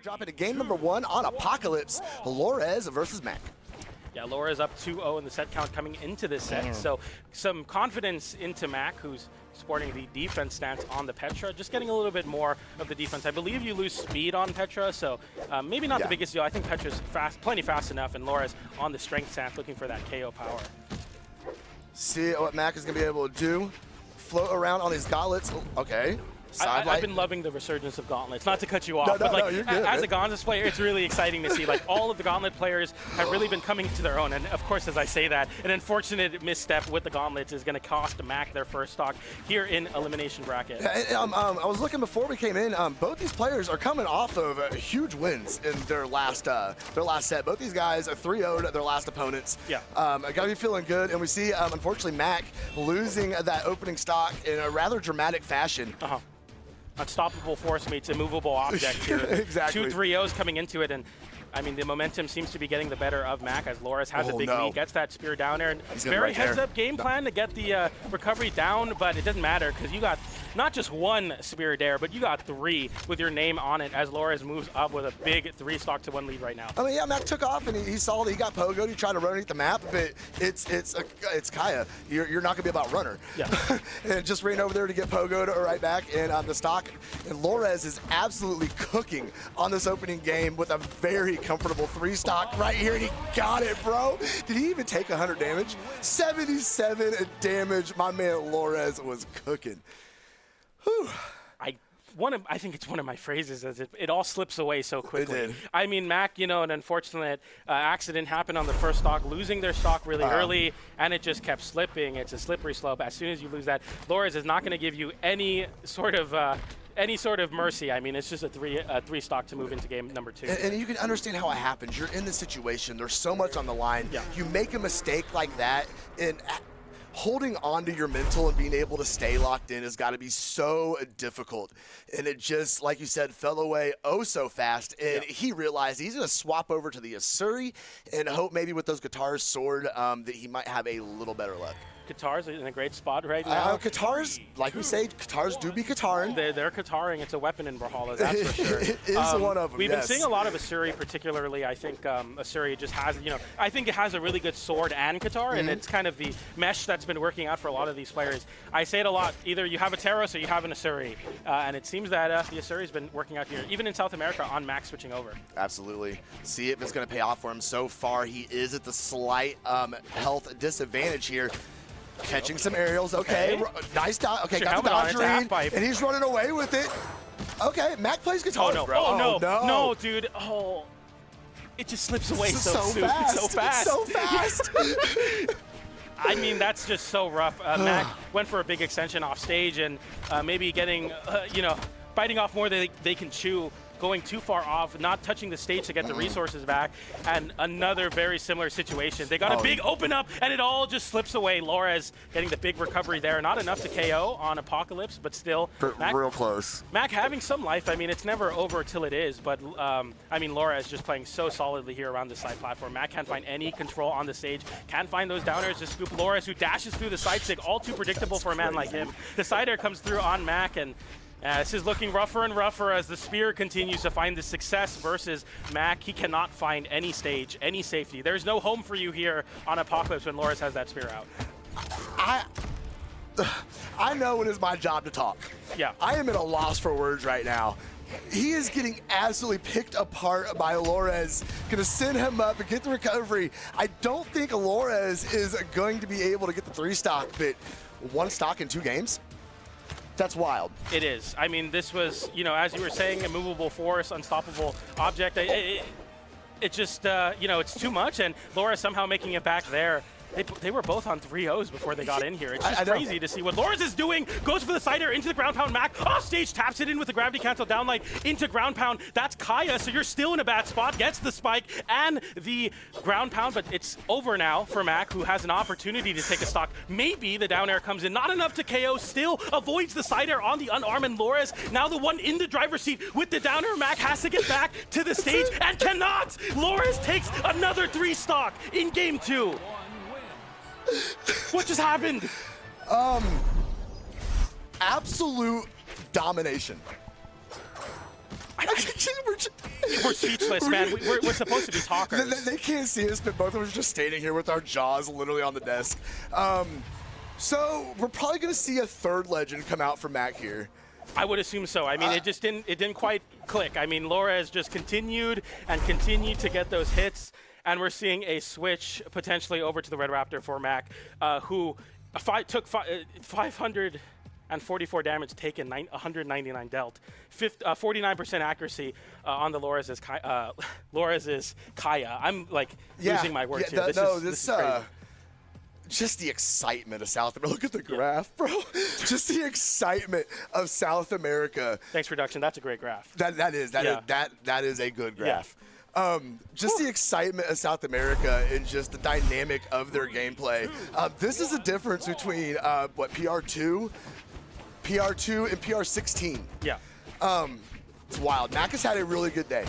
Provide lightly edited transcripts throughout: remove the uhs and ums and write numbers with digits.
Drop into game number 1 on Apocalypse. Lores versus MAK. Yeah, Laura is up 2-0 in the set count coming into this set. So some confidence into MAK, who's sporting the defense stance on the Petra, just getting a little bit more of the defense. I believe you lose speed on Petra, so maybe not the biggest deal. I think Petra's plenty fast enough, and Laura's on the strength stance looking for that KO power. See what MAK is going to be able to do. Float around on his gauntlets. Okay. I've been loving the resurgence of gauntlets. Not to cut you off, but like you're good, as a gauntlets player, it's really exciting to see. Like all of the gauntlet players have really been coming to their own. And of course, as I say that, an unfortunate misstep with the gauntlets is going to cost MAK their first stock here in elimination bracket. I was looking before we came in. Both these players are coming off of huge wins in their last set. Both these guys are 3-0'd their last opponents. Yeah. Gotta be feeling good. And we see, unfortunately, MAK losing that opening stock in a rather dramatic fashion. Unstoppable force meets immovable object here. Exactly. 2 3-0s coming into it, and I mean, the momentum seems to be getting the better of MAK as Lores has a big lead, gets that spear down there, and very heads-up game plan to get the recovery down, but it doesn't matter because you got not just 1 spear dare, but you got 3 with your name on it as Lores moves up with a big 3-stock to 1 lead right now. I mean, yeah, MAK took off and he saw that he got pogoed. He tried to run underneath the map, but it's Kaya. You're not gonna be about runner. Yeah. And just ran over there to get pogoed right back, and the stock. And Lores is absolutely cooking on this opening game with a very comfortable 3-stock right here, and he got it, bro. Did he even take 100 damage? 77 damage. My man Lores was cooking. Whew. I think it's one of my phrases, as it all slips away so quickly. It did. I mean, MAK, you know, an unfortunate accident happened on the first stock, losing their stock really early, and it just kept slipping. It's a slippery slope. As soon as you lose that, Lores is not going to give you any sort of mercy. I mean, it's just a 3-stock to move into game number 2. And you can understand how it happens. You're in the situation. There's so much on the line. Yeah. You make a mistake like that, and holding on to your mental and being able to stay locked in has got to be so difficult. And it just, like you said, fell away oh so fast. And he realized he's going to swap over to the Asuri and hope maybe with those guitars sword that he might have a little better luck. Guitars are in a great spot right now. Guitars, like we say, guitars do be guitaring. They're guitaring. It's a weapon in Brawlhalla, that's for sure. It is one of them, We've been seeing a lot of Asuri, particularly. I think Asuri just has, you know, I think it has a really good sword and guitar, and it's kind of the mesh that's been working out for a lot of these players. I say it a lot. Either you have a Teros or you have an Asuri, and it seems that the Asuri's been working out here, even in South America, on MAK switching over. Absolutely. See if it's going to pay off for him. So far, he is at the slight health disadvantage here. Catching some aerials, okay. Nice dodge. Okay, got the dodge read, and he's running away with it. Okay, MAK plays guitar, bro. Oh, no, dude. Oh, it just slips away so soon. Fast. So fast. So fast. I mean, that's just so rough. MAK went for a big extension off stage and maybe getting, you know, biting off more than they can chew. Going too far off, not touching the stage to get the resources back, and another very similar situation. They got a big open up, and it all just slips away. Lores getting the big recovery there. Not enough to KO on Apocalypse, but still. MAK, real close. MAK having some life. I mean, it's never over till it is, but I mean, Lores just playing so solidly here around the side platform. MAK can't find any control on the stage. Can't find those downers to scoop Lores, who dashes through the side stick. All too predictable for a man like him. The side air comes through on MAK, and this is looking rougher and rougher as the spear continues to find the success versus MAK. He cannot find any stage, any safety. There's no home for you here on Apocalypse when Lores has that spear out. I know it is my job to talk. Yeah. I am at a loss for words right now. He is getting absolutely picked apart by Lores. Gonna send him up and get the recovery. I don't think Lores is going to be able to get the 3-stock, but 1 stock in 2 games? That's wild. It is. I mean, this was, you know, as you were saying, immovable force, unstoppable object. It just, you know, it's too much, and Laura somehow making it back there. They were both on 3-0s before they got in here. It's just crazy to see what Lores is doing. Goes for the side air into the ground pound. MAK off stage, taps it in with the gravity cancel down light into ground pound. That's Kaya, so you're still in a bad spot. Gets the spike and the ground pound, but it's over now for MAK, who has an opportunity to take a stock. Maybe the down air comes in, not enough to KO. Still avoids the side air on the unarmed, and Lores now the one in the driver's seat with the down air. MAK has to get back to the stage and cannot. Lores takes another 3-stock in game 2. What just happened? Absolute domination. We're speechless, man. We're supposed to be talkers. They can't see us, but both of us are just standing here with our jaws literally on the desk. So we're probably going to see a third legend come out from MAK here. I would assume so. I mean, it didn't quite click. I mean, Laura has just continued and continued to get those hits, and we're seeing a switch potentially over to the Red Raptor for MAK, who took 544 damage taken, 199 dealt, 49% accuracy on the Laura's is Kaya. I'm like losing my words here. This is crazy. Just the excitement of South America. Look at the graph, bro. Just the excitement of South America. Thanks, production. That's a great graph. That is a good graph. Yeah. Just the excitement of South America and just the dynamic of their gameplay. This is the difference between PR2 and PR16. Yeah. It's wild. MAK has had a really good day,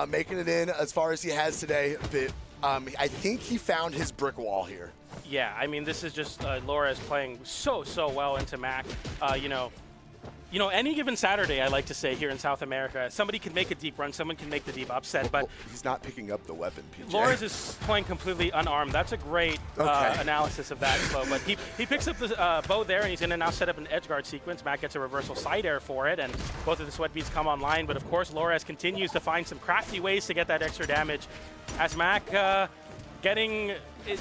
making it in as far as he has today. But I think he found his brick wall here. Yeah, I mean, this is just Laura is playing so well into MAK. You know, any given Saturday, I like to say here in South America, somebody can make a deep run, someone can make the deep upset, but he's not picking up the weapon, PJ. Laura's is playing completely unarmed. That's a great analysis of that flow, but he picks up the bow there, and he's going to now set up an edge guard sequence. MAK gets a reversal side air for it, and both of the sweat beads come online, but of course, Laura continues to find some crafty ways to get that extra damage as MAK getting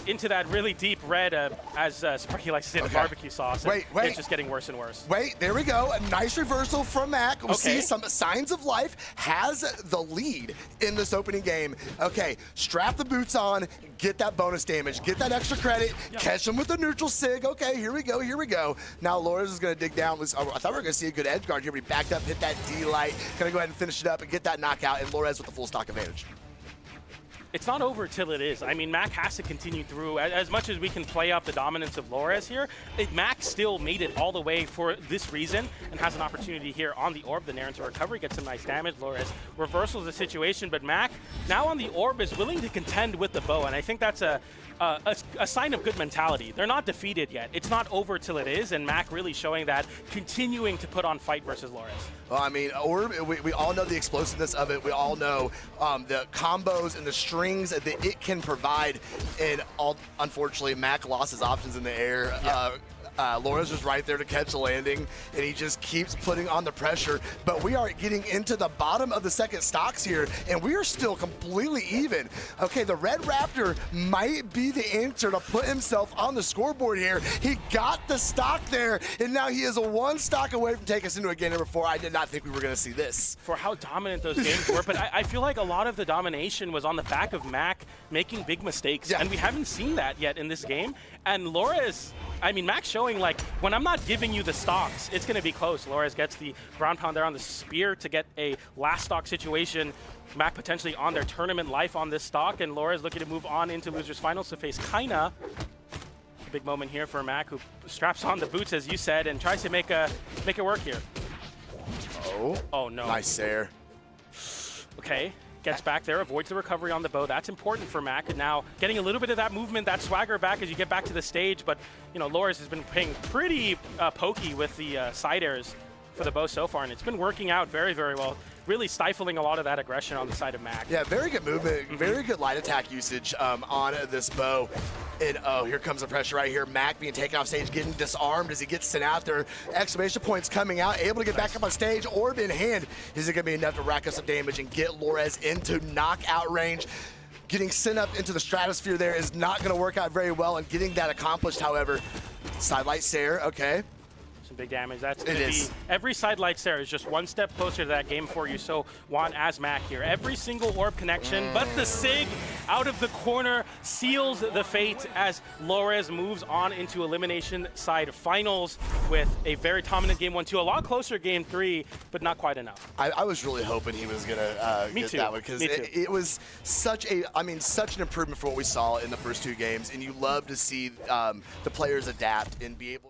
into that really deep red, as Sparky likes to say, the barbecue sauce. Wait. It's just getting worse and worse. Wait, there we go. A nice reversal from MAK. We see some signs of life. Has the lead in this opening game. Okay, strap the boots on, get that bonus damage, get that extra credit, catch him with the neutral sig. Okay, here we go. Now Loras is going to dig down. I thought we were going to see a good edge guard here, but he backed up, hit that D-light. Going to go ahead and finish it up and get that knockout, and Loras with the full stock advantage. It's not over till it is. I mean, MAK has to continue through. As much as we can play up the dominance of Loras here, MAK still made it all the way for this reason and has an opportunity here on the orb. The Nair into recovery, gets some nice damage. Loras reversals the situation, but MAK now on the orb is willing to contend with the bow, and I think that's a sign of good mentality. They're not defeated yet. It's not over till it is, and MAK really showing that, continuing to put on fight versus Loras. Well, I mean, orb, we all know the explosiveness of it. We all know the combos and the strings that it can provide, and unfortunately, MAK lost his options in the air. Loras was right there to catch the landing, and he just keeps putting on the pressure. But we are getting into the bottom of the second stocks here, and we are still completely even. Okay, the Red Raptor might be the answer to put himself on the scoreboard here. He got the stock there, and now he is a one stock away from taking us into a game number 4. I did not think we were going to see this. For how dominant those games were, but I feel like a lot of the domination was on the back of MAK making big mistakes, and we haven't seen that yet in this game. And Loras, I mean, MAK showing, like, when I'm not giving you the stocks, it's going to be close. Loras gets the ground pound there on the spear to get a last stock situation. MAK potentially on their tournament life on this stock, and Loras looking to move on into losers finals to face Kaina. A big moment here for MAK, who straps on the boots, as you said, and tries to make it work here. Oh no. Nice air. Okay. Gets back there, avoids the recovery on the bow. That's important for MAK. And now getting a little bit of that movement, that swagger back as you get back to the stage. But, you know, Loras has been playing pretty pokey with the side airs for the bow so far, and it's been working out very, very well. Really stifling a lot of that aggression on the side of MAK. Yeah, very good movement, very good light attack usage on this bow. And here comes the pressure right here. MAK being taken off stage, getting disarmed as he gets sent out there. Exclamation points coming out, able to get back up on stage. Orb in hand. Is it going to be enough to rack up some damage and get Loras into knockout range? Getting sent up into the stratosphere there is not going to work out very well, and getting that accomplished, however. Sidelight Sair, okay. Some big damage. That's going to be every sidelight there is just one step closer to that game for you. So want as MAK here. Every single orb connection, but the Sig out of the corner seals the fate as Loras moves on into elimination side finals with a very dominant game 1-2. A lot closer game 3, but not quite enough. I was really hoping he was going to get that one, because it was such an improvement for what we saw in the first 2 games, and you love to see the players adapt and be able